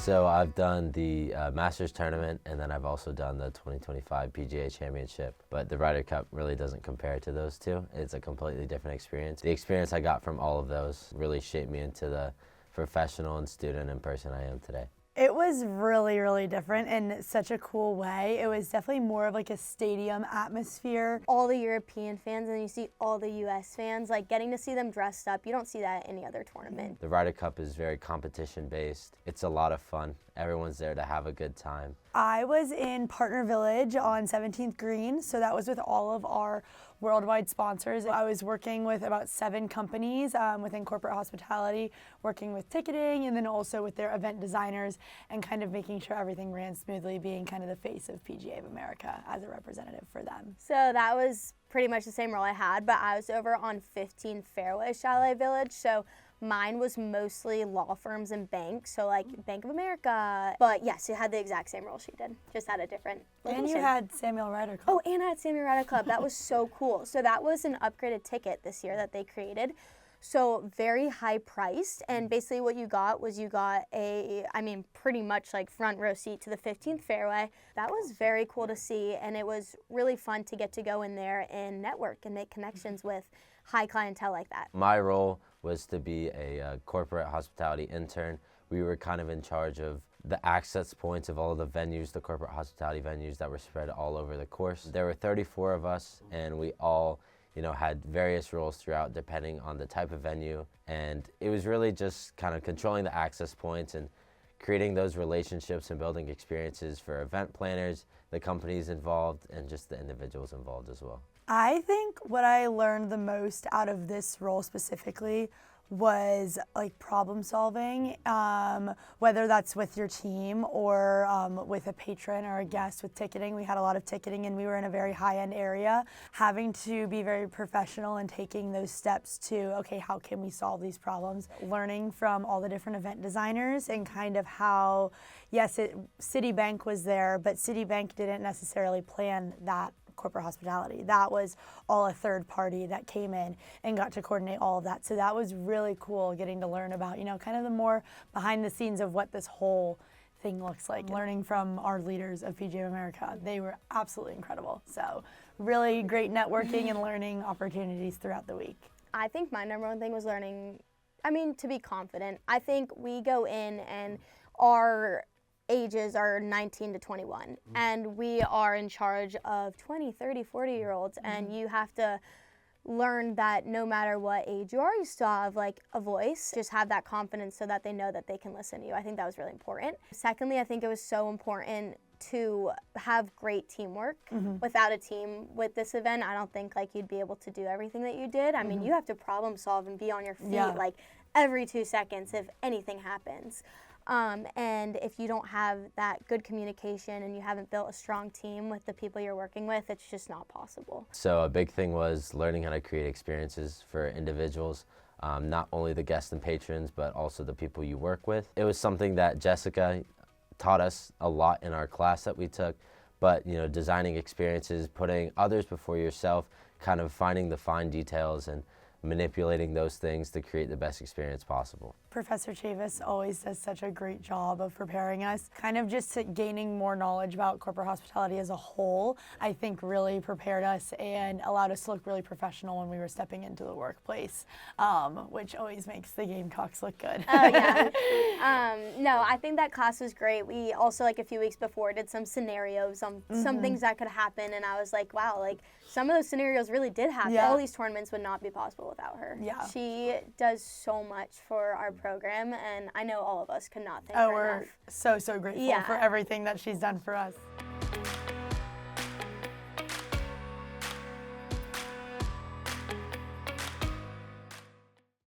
So I've done the Masters tournament, and then I've also done the 2025 PGA Championship. But the Ryder Cup really doesn't compare to those two. It's a completely different experience. The experience I got from all of those really shaped me into the professional and student and person I am today. It was really, really different in such a cool way. It was definitely more of like a stadium atmosphere. All the European fans, and you see all the US fans, like getting to see them dressed up. You don't see that at any other tournament. The Ryder Cup is very competition based. It's a lot of fun. Everyone's there to have a good time. I was in Partner Village on 17th Green, so that was with all of our worldwide sponsors. I was working with about 7 companies within corporate hospitality, working with ticketing and then also with their event designers and kind of making sure everything ran smoothly, being kind of the face of PGA of America as a representative for them. So that was pretty much the same role I had, but I was over on 15 Fairway Chalet Village, so mine was mostly law firms and banks, so like Bank of America. But yes, it had the exact same role she did, just had a different location. And you had Samuel Ryder Cup. Oh, and I had Samuel Ryder Club. That was so cool. So that was an upgraded ticket this year that they created. So very high priced, and basically what you got was pretty much like front row seat to the 15th fairway. That was very cool to see, and it was really fun to get to go in there and network and make connections with high clientele like that. My role was to be a corporate hospitality intern. We were kind of in charge of the access points of all of the venues, the corporate hospitality venues that were spread all over the course. There were 34 of us, and we all had various roles throughout depending on the type of venue. And it was really just kind of controlling the access points and creating those relationships and building experiences for event planners, the companies involved, and just the individuals involved as well. I think what I learned the most out of this role specifically was like problem solving, whether that's with your team or with a patron or a guest with ticketing. We had a lot of ticketing and we were in a very high-end area. Having to be very professional and taking those steps to, okay, how can we solve these problems? Learning from all the different event designers and kind of how, yes, Citibank was there, but Citibank didn't necessarily plan that corporate hospitality. That was all a third party that came in and got to coordinate all of that. So that was really cool getting to learn about, kind of the more behind the scenes of what this whole thing looks like. Learning from our leaders of PGA of America. They were absolutely incredible. So really great networking and learning opportunities throughout the week. I think my number one thing was learning, to be confident. I think we go in and our ages are 19 to 21 and we are in charge of 20, 30, 40-year-olds and you have to learn that no matter what age you are, you still have like a voice. Just have that confidence so that they know that they can listen to you. I think that was really important. Secondly, I think it was so important to have great teamwork. Without a team with this event, I don't think like you'd be able to do everything that you did. I mean, you have to problem solve and be on your feet like every 2 seconds if anything happens. And if you don't have that good communication and you haven't built a strong team with the people you're working with, it's just not possible. So a big thing was learning how to create experiences for individuals, not only the guests and patrons, but also the people you work with. It was something that Jessica taught us a lot in our class that we took, but designing experiences, putting others before yourself, kind of finding the fine details and manipulating those things to create the best experience possible. Professor Chavis always does such a great job of preparing us, kind of just gaining more knowledge about corporate hospitality as a whole. I think really prepared us and allowed us to look really professional when we were stepping into the workplace, which always makes the Gamecocks look good. Oh yeah. No, I think that class was great. We also a few weeks before did some scenarios on some things that could happen, and I was like, wow, like some of those scenarios really did happen. All these tournaments would not be possible without her. Yeah. She does so much for our program, and I know all of us could not thank her enough. We're so grateful for everything that she's done for us.